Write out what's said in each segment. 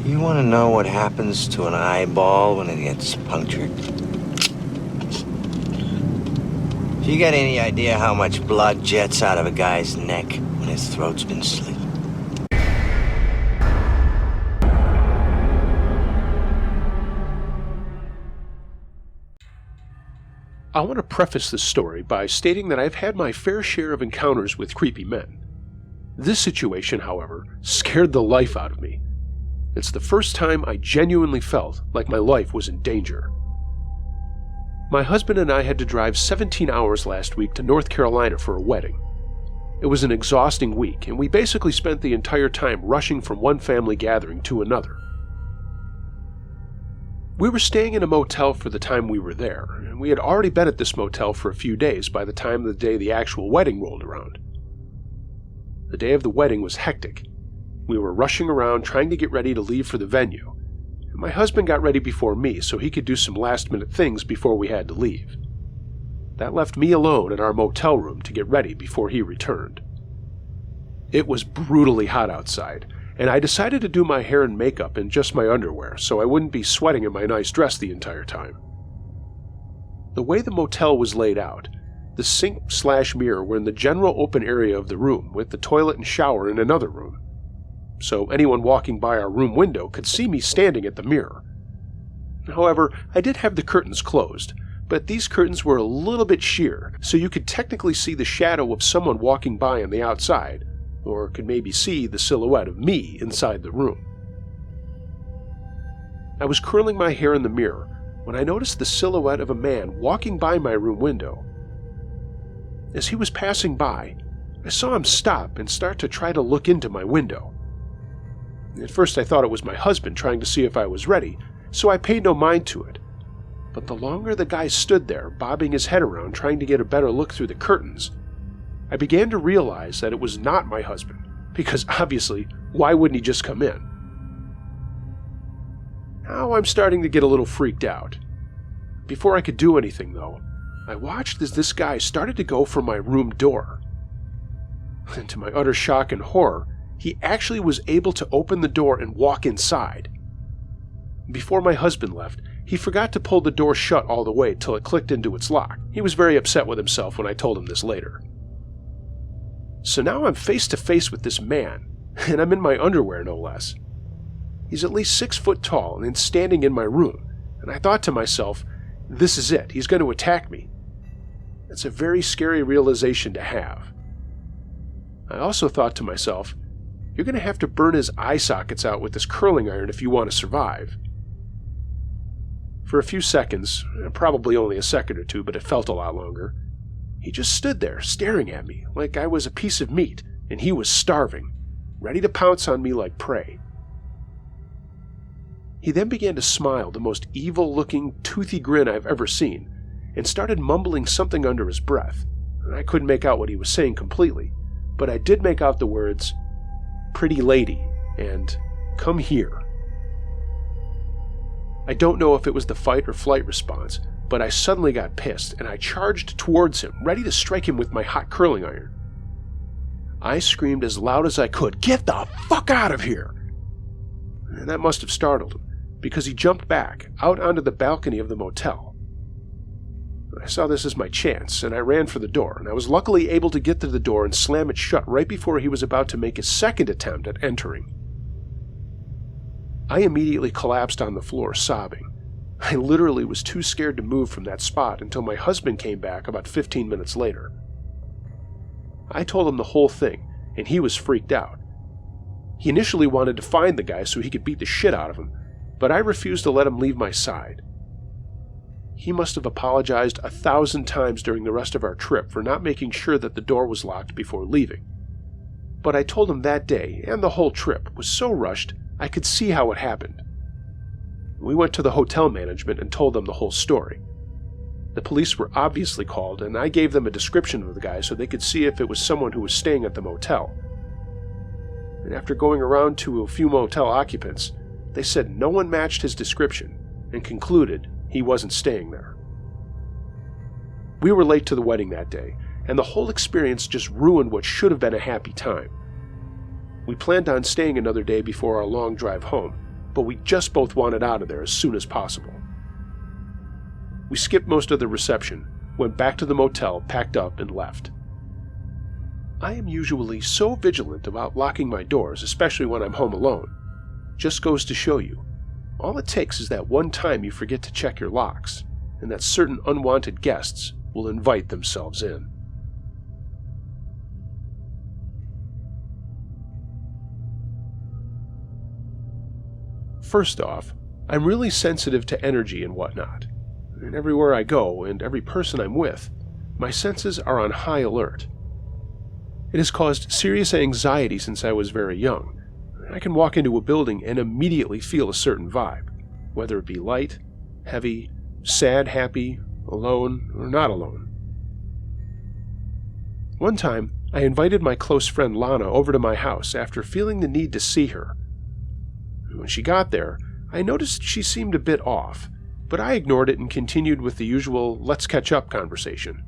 You want to know what happens to an eyeball when it gets punctured? Do you got any idea how much blood jets out of a guy's neck when his throat's been slit? I want to preface this story by stating that I've had my fair share of encounters with creepy men. This situation, however, scared the life out of me. It's the first time I genuinely felt like my life was in danger. My husband and I had to drive 17 hours last week to North Carolina for a wedding. It was an exhausting week, and we basically spent the entire time rushing from one family gathering to another. We were staying in a motel for the time we were there, and we had already been at this motel for a few days by the time of the day the actual wedding rolled around. The day of the wedding was hectic. We were rushing around trying to get ready to leave for the venue, and my husband got ready before me so he could do some last-minute things before we had to leave. That left me alone in our motel room to get ready before he returned. It was brutally hot outside, and I decided to do my hair and makeup in just my underwear so I wouldn't be sweating in my nice dress the entire time. The way the motel was laid out, the sink/mirror were in the general open area of the room with the toilet and shower in another room, so anyone walking by our room window could see me standing at the mirror. However, I did have the curtains closed, but these curtains were a little bit sheer, so you could technically see the shadow of someone walking by on the outside, or could maybe see the silhouette of me inside the room. I was curling my hair in the mirror when I noticed the silhouette of a man walking by my room window. As he was passing by, I saw him stop and start to try to look into my window. At first I thought it was my husband trying to see if I was ready, so I paid no mind to it. But the longer the guy stood there, bobbing his head around trying to get a better look through the curtains, I began to realize that it was not my husband, because obviously, why wouldn't he just come in? Now I'm starting to get a little freaked out. Before I could do anything, though, I watched as this guy started to go for my room door. And to my utter shock and horror, he actually was able to open the door and walk inside. Before my husband left, he forgot to pull the door shut all the way till it clicked into its lock. He was very upset with himself when I told him this later. So now I'm face to face with this man, and I'm in my underwear no less. He's at least 6 foot tall and standing in my room, and I thought to myself, this is it, he's going to attack me. It's a very scary realization to have. I also thought to myself, you're going to have to burn his eye sockets out with this curling iron if you want to survive. For a few seconds, probably only a second or two, but it felt a lot longer, he just stood there staring at me like I was a piece of meat and he was starving, ready to pounce on me like prey. He then began to smile the most evil-looking, toothy grin I've ever seen and started mumbling something under his breath. I couldn't make out what he was saying completely, but I did make out the words, "pretty lady," and "come here." I don't know if it was the fight or flight response, but I suddenly got pissed and I charged towards him, ready to strike him with my hot curling iron. I screamed as loud as I could, "Get the fuck out of here!" And that must have startled him, because he jumped back, out onto the balcony of the motel. I saw this as my chance, and I ran for the door, and I was luckily able to get to the door and slam it shut right before he was about to make his second attempt at entering. I immediately collapsed on the floor, sobbing. I literally was too scared to move from that spot until my husband came back about 15 minutes later. I told him the whole thing, and he was freaked out. He initially wanted to find the guy so he could beat the shit out of him, but I refused to let him leave my side. He must have apologized 1,000 times during the rest of our trip for not making sure that the door was locked before leaving. But I told him that day, and the whole trip, was so rushed I could see how it happened. We went to the hotel management and told them the whole story. The police were obviously called, and I gave them a description of the guy so they could see if it was someone who was staying at the motel. And after going around to a few motel occupants, they said no one matched his description and concluded he wasn't staying there. We were late to the wedding that day, and the whole experience just ruined what should have been a happy time. We planned on staying another day before our long drive home, but we just both wanted out of there as soon as possible. We skipped most of the reception, went back to the motel, packed up, and left. I am usually so vigilant about locking my doors, especially when I'm home alone. Just goes to show you, all it takes is that one time you forget to check your locks, and that certain unwanted guests will invite themselves in. First off, I'm really sensitive to energy and whatnot. And everywhere I go and every person I'm with, my senses are on high alert. It has caused serious anxiety since I was very young. I can walk into a building and immediately feel a certain vibe, whether it be light, heavy, sad, happy, alone, or not alone. One time, I invited my close friend Lana over to my house after feeling the need to see her. When she got there, I noticed she seemed a bit off, but I ignored it and continued with the usual let's catch up conversation.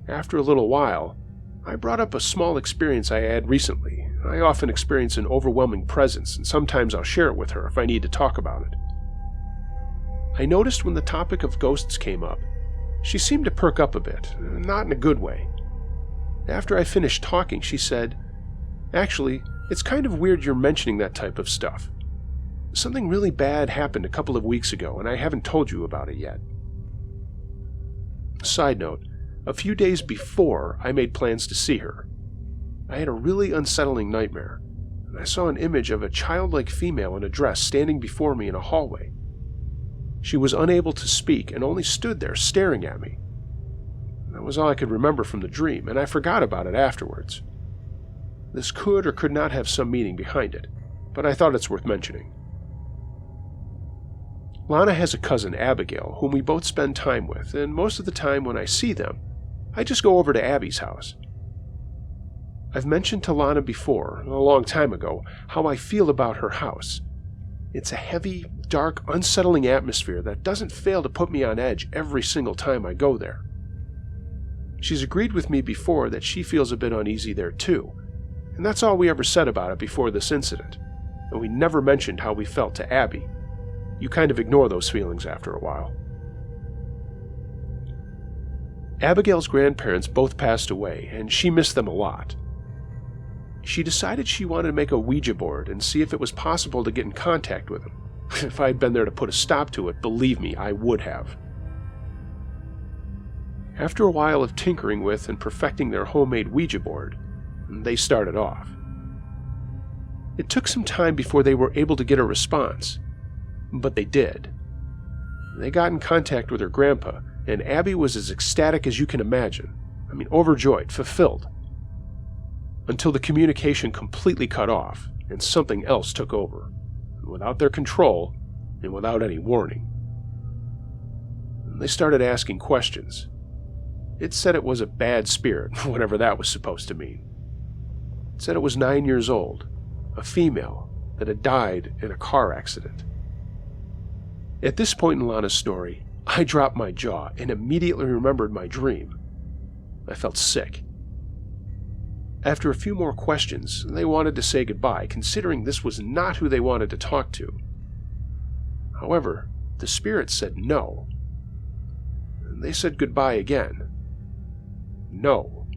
After a little while, I brought up a small experience I had recently. I often experience an overwhelming presence, and sometimes I'll share it with her if I need to talk about it. I noticed when the topic of ghosts came up, she seemed to perk up a bit, not in a good way. After I finished talking, she said, "Actually, it's kind of weird you're mentioning that type of stuff. Something really bad happened a couple of weeks ago, and I haven't told you about it yet." Side note, a few days before I made plans to see her, I had a really unsettling nightmare, and I saw an image of a childlike female in a dress standing before me in a hallway. She was unable to speak and only stood there staring at me. That was all I could remember from the dream, and I forgot about it afterwards. This could or could not have some meaning behind it, but I thought it's worth mentioning. Lana has a cousin, Abigail, whom we both spend time with, and most of the time when I see them, I just go over to Abby's house. I've mentioned to Lana before, a long time ago, how I feel about her house. It's a heavy, dark, unsettling atmosphere that doesn't fail to put me on edge every single time I go there. She's agreed with me before that she feels a bit uneasy there too, and that's all we ever said about it before this incident, and we never mentioned how we felt to Abby. You kind of ignore those feelings after a while. Abigail's grandparents both passed away, and she missed them a lot. She decided she wanted to make a Ouija board and see if it was possible to get in contact with them. If I had been there to put a stop to it, believe me, I would have. After a while of tinkering with and perfecting their homemade Ouija board, they started off. It took some time before they were able to get a response, but they did. They got in contact with her grandpa, and Abby was as ecstatic as you can imagine. Overjoyed, fulfilled. Until the communication completely cut off, and something else took over, without their control, and without any warning. They started asking questions. It said it was a bad spirit, whatever that was supposed to mean. It said it was 9 years old, a female that had died in a car accident. At this point in Lana's story, I dropped my jaw and immediately remembered my dream. I felt sick. After a few more questions, they wanted to say goodbye, considering this was not who they wanted to talk to. However, the spirit said no. They said goodbye again. No.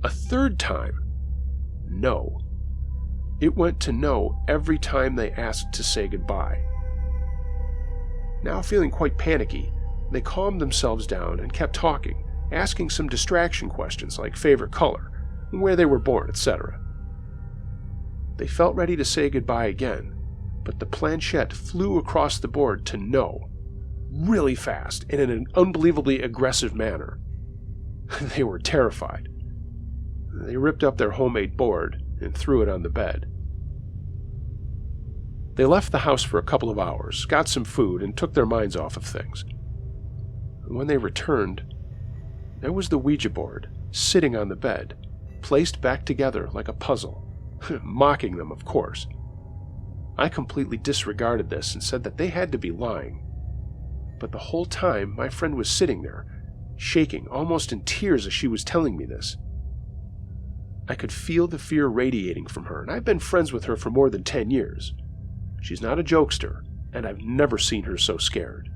A third time. No. It went to no every time they asked to say goodbye. Now feeling quite panicky, they calmed themselves down and kept talking, asking some distraction questions like favorite color, where they were born, etc. They felt ready to say goodbye again, but the planchette flew across the board to no, really fast and in an unbelievably aggressive manner. They were terrified. They ripped up their homemade board and threw it on the bed. They left the house for a couple of hours, got some food, and took their minds off of things. When they returned, there was the Ouija board sitting on the bed, placed back together like a puzzle, mocking them, of course. I completely disregarded this and said that they had to be lying. But the whole time, my friend was sitting there, shaking, almost in tears as she was telling me this. I could feel the fear radiating from her, and I've been friends with her for more than 10 years. She's not a jokester, and I've never seen her so scared.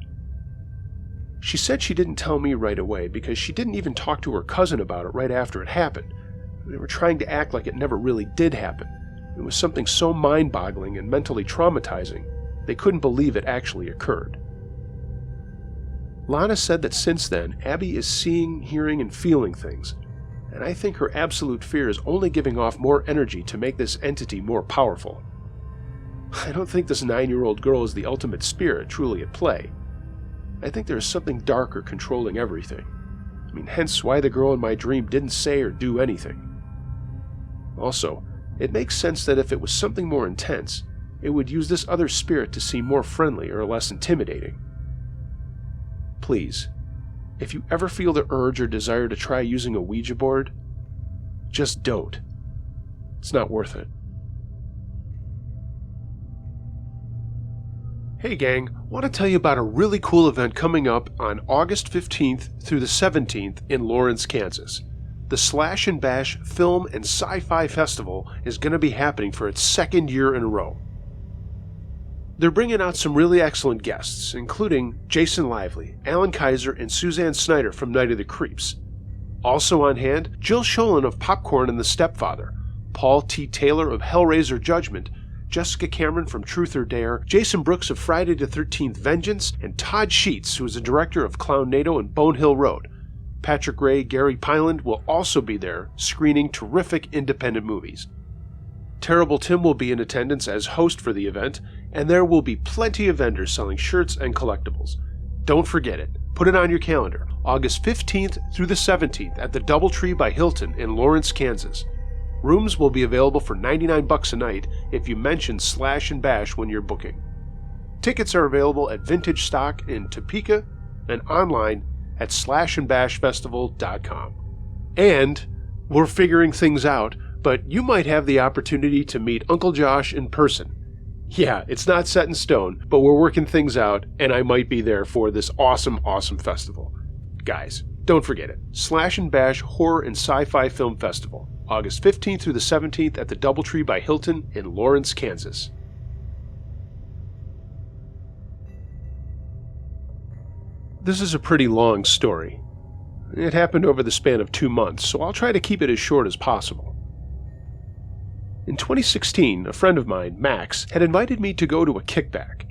She said she didn't tell me right away because she didn't even talk to her cousin about it right after it happened. They were trying to act like it never really did happen. It was something so mind-boggling and mentally traumatizing, they couldn't believe it actually occurred. Lana said that since then, Abby is seeing, hearing, and feeling things, and I think her absolute fear is only giving off more energy to make this entity more powerful. I don't think this 9-year-old girl is the ultimate spirit truly at play. I think there is something darker controlling everything. I mean, hence why the girl in my dream didn't say or do anything. Also, it makes sense that if it was something more intense, it would use this other spirit to seem more friendly or less intimidating. Please, if you ever feel the urge or desire to try using a Ouija board, just don't. It's not worth it. Hey gang, want to tell you about a really cool event coming up on August 15th through the 17th in Lawrence, Kansas. The Slash and Bash Film and Sci-Fi Festival is going to be happening for its 2nd year in a row. They're bringing out some really excellent guests, including Jason Lively, Alan Kaiser, and Suzanne Snyder from Night of the Creeps. Also on hand, Jill Schoen of Popcorn and the Stepfather, Paul T. Taylor of Hellraiser Judgment, Jessica Cameron from Truth or Dare, Jason Brooks of Friday the 13th Vengeance, and Todd Sheets, who is the director of Clownado and Bone Hill Road. Patrick Ray, Gary Pyland will also be there, screening terrific independent movies. Terrible Tim will be in attendance as host for the event, and there will be plenty of vendors selling shirts and collectibles. Don't forget it. Put it on your calendar. August 15th through the 17th at the Doubletree by Hilton in Lawrence, Kansas. Rooms will be available for $99 a night if you mention Slash and Bash when you're booking. Tickets are available at Vintage Stock in Topeka and online at slashandbashfestival.com. And we're figuring things out, but you might have the opportunity to meet Uncle Josh in person. Yeah, it's not set in stone, but we're working things out, and I might be there for this awesome festival. Guys, don't forget it. Slash and Bash Horror and Sci-Fi Film Festival, August 15th through the 17th at the Doubletree by Hilton in Lawrence, Kansas. This is a pretty long story. It happened over the span of 2 months, so I'll try to keep it as short as possible. In 2016, a friend of mine, Max, had invited me to go to a kickback.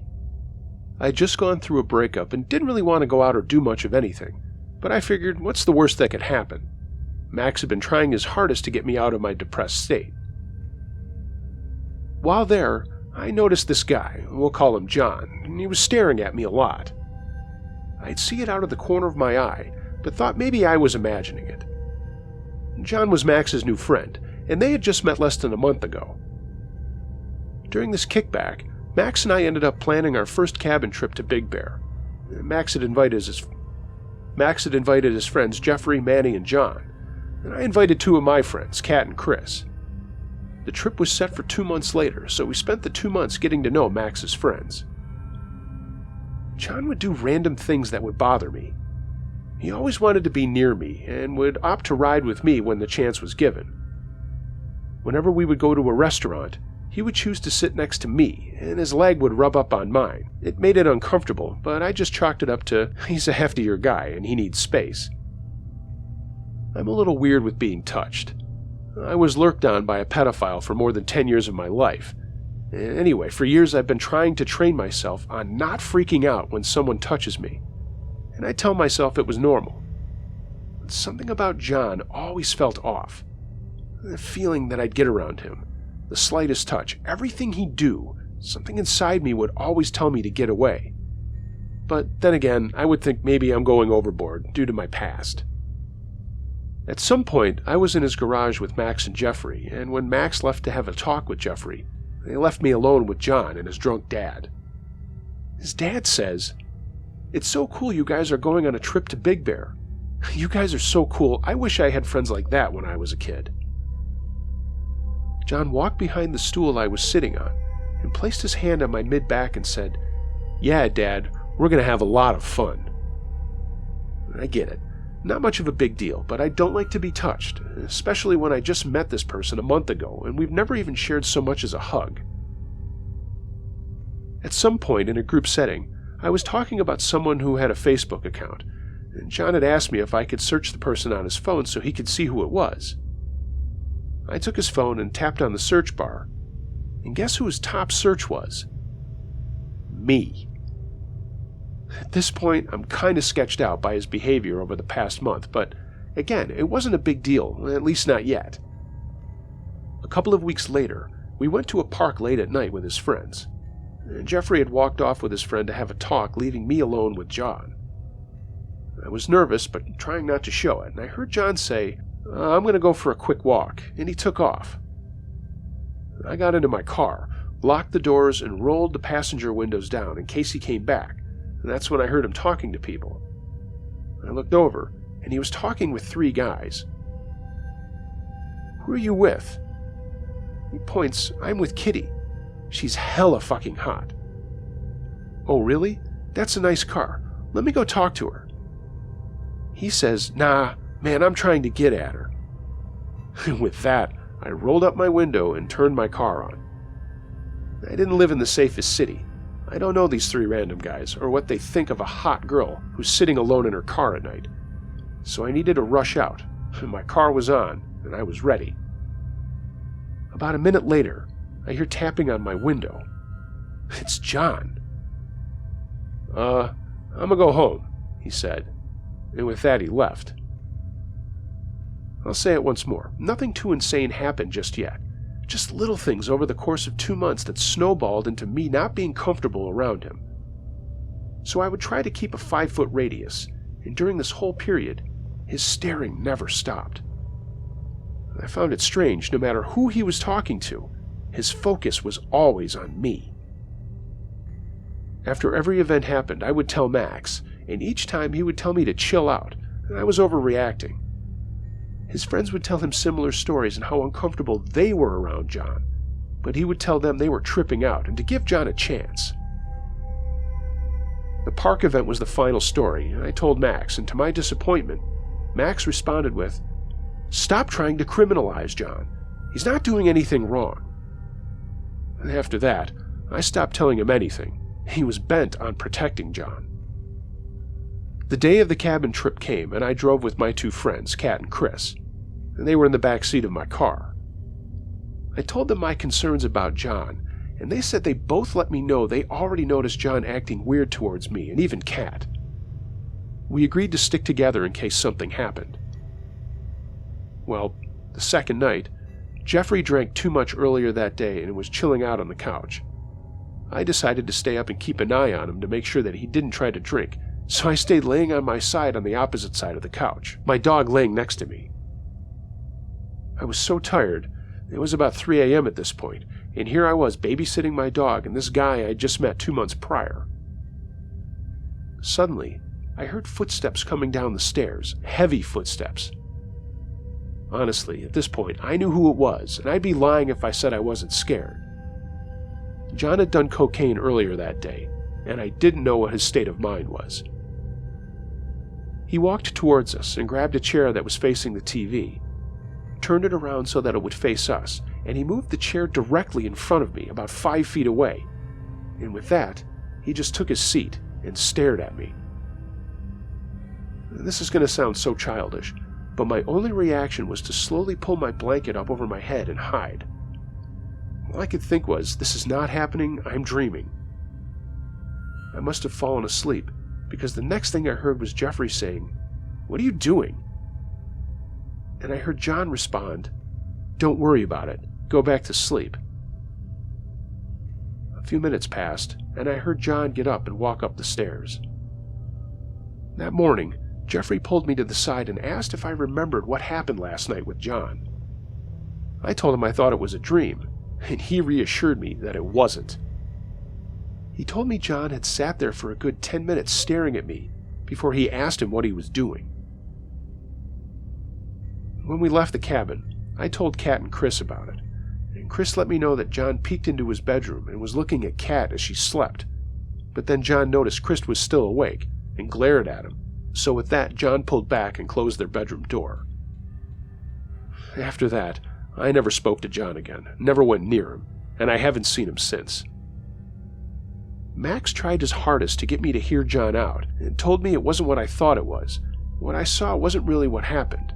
I had just gone through a breakup and didn't really want to go out or do much of anything, but I figured, what's the worst that could happen? Max had been trying his hardest to get me out of my depressed state. While there, I noticed this guy, we'll call him John, and he was staring at me a lot. I'd see it out of the corner of my eye, but thought maybe I was imagining it. John was Max's new friend, and they had just met less than a month ago. During this kickback, Max and I ended up planning our first cabin trip to Big Bear. Max had invited his friends Jeffrey, Manny, and John, and I invited 2 of my friends, Kat and Chris. The trip was set for 2 months later, so we spent the 2 months getting to know Max's friends. John would do random things that would bother me. He always wanted to be near me and would opt to ride with me when the chance was given. Whenever we would go to a restaurant, he would choose to sit next to me, and his leg would rub up on mine. It made it uncomfortable, but I just chalked it up to, he's a heftier guy and he needs space. I'm a little weird with being touched. I was lurked on by a pedophile for more than 10 years of my life. Anyway, for years I've been trying to train myself on not freaking out when someone touches me, and I tell myself it was normal. But something about John always felt off. The feeling that I'd get around him, the slightest touch, everything he'd do, something inside me would always tell me to get away. But then again, I would think maybe I'm going overboard due to my past. At some point, I was in his garage with Max and Jeffrey, and when Max left to have a talk with Jeffrey, they left me alone with John and his drunk dad. His dad says, "It's so cool you guys are going on a trip to Big Bear. You guys are so cool. I wish I had friends like that when I was a kid." John walked behind the stool I was sitting on and placed his hand on my mid-back and said, "Yeah, Dad, we're going to have a lot of fun." I get it. Not much of a big deal, but I don't like to be touched, especially when I just met this person a month ago and we've never even shared so much as a hug. At some point in a group setting, I was talking about someone who had a Facebook account, and John had asked me if I could search the person on his phone so he could see who it was. I took his phone and tapped on the search bar, and guess who his top search was? Me. At this point, I'm kind of sketched out by his behavior over the past month, but again, it wasn't a big deal, at least not yet. A couple of weeks later, we went to a park late at night with his friends. Jeffrey had walked off with his friend to have a talk, leaving me alone with John. I was nervous, but trying not to show it, and I heard John say, "I'm going to go for a quick walk," and he took off. I got into my car, locked the doors, and rolled the passenger windows down in case he came back, and that's when I heard him talking to people. I looked over, and he was talking with 3 guys. "Who are you with?" He points, "I'm with Kitty. She's hella fucking hot." "Oh, really? That's a nice car. Let me go talk to her." He says, "Nah, man, I'm trying to get at her." And with that, I rolled up my window and turned my car on. I didn't live in the safest city. I don't know these 3 random guys, or what they think of a hot girl who's sitting alone in her car at night. So I needed to rush out, and my car was on, and I was ready. About a minute later, I hear tapping on my window. It's John. I'm gonna go home," he said, and with that he left. I'll say it once more. Nothing too insane happened just yet. Just little things over the course of 2 months that snowballed into me not being comfortable around him. So I would try to keep a 5-foot radius, and during this whole period, his staring never stopped. I found it strange, no matter who he was talking to, his focus was always on me. After every event happened, I would tell Max, and each time he would tell me to chill out, and I was overreacting. His friends would tell him similar stories and how uncomfortable they were around John, but he would tell them they were tripping out and to give John a chance. The park event was the final story, and I told Max, and to my disappointment, Max responded with, "Stop trying to criminalize John. He's not doing anything wrong." And after that, I stopped telling him anything. He was bent on protecting John. The day of the cabin trip came, and I drove with my 2 friends, Kat and Chris, and they were in the back seat of my car. I told them my concerns about John, and they said they both let me know they already noticed John acting weird towards me, and even Kat. We agreed to stick together in case something happened. Well, the second night, Jeffrey drank too much earlier that day and was chilling out on the couch. I decided to stay up and keep an eye on him to make sure that he didn't try to drink, so I stayed laying on my side on the opposite side of the couch, my dog laying next to me. I was so tired. It was about 3 a.m. at this point, and here I was babysitting my dog and this guy I had just met 2 months prior. Suddenly, I heard footsteps coming down the stairs, heavy footsteps. Honestly, at this point, I knew who it was, and I'd be lying if I said I wasn't scared. John had done cocaine earlier that day, and I didn't know what his state of mind was. He walked towards us and grabbed a chair that was facing the TV, turned it around so that it would face us, and he moved the chair directly in front of me, about 5 feet away. And with that, he just took his seat and stared at me. This is going to sound so childish, but my only reaction was to slowly pull my blanket up over my head and hide. All I could think was, this is not happening, I'm dreaming. I must have fallen asleep, because the next thing I heard was Jeffrey saying, "What are you doing?" And I heard John respond, "Don't worry about it, go back to sleep." A few minutes passed, and I heard John get up and walk up the stairs. That morning, Jeffrey pulled me to the side and asked if I remembered what happened last night with John. I told him I thought it was a dream, and he reassured me that it wasn't. He told me John had sat there for a good 10 minutes staring at me before he asked him what he was doing. When we left the cabin, I told Kat and Chris about it, and Chris let me know that John peeked into his bedroom and was looking at Kat as she slept, but then John noticed Chris was still awake and glared at him. So with that, John pulled back and closed their bedroom door. After that, I never spoke to John again, never went near him, and I haven't seen him since. Max tried his hardest to get me to hear John out and told me it wasn't what I thought it was. What I saw wasn't really what happened.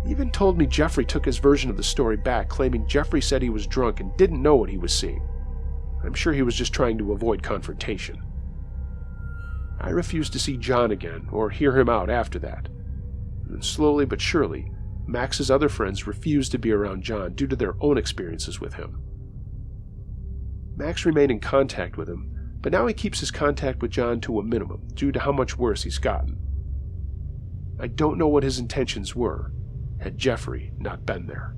He even told me Jeffrey took his version of the story back, claiming Jeffrey said he was drunk and didn't know what he was seeing. I'm sure he was just trying to avoid confrontation. I refused to see John again or hear him out after that. And slowly but surely, Max's other friends refused to be around John due to their own experiences with him. Max remained in contact with him, but now he keeps his contact with John to a minimum due to how much worse he's gotten. I don't know what his intentions were had Jeffrey not been there.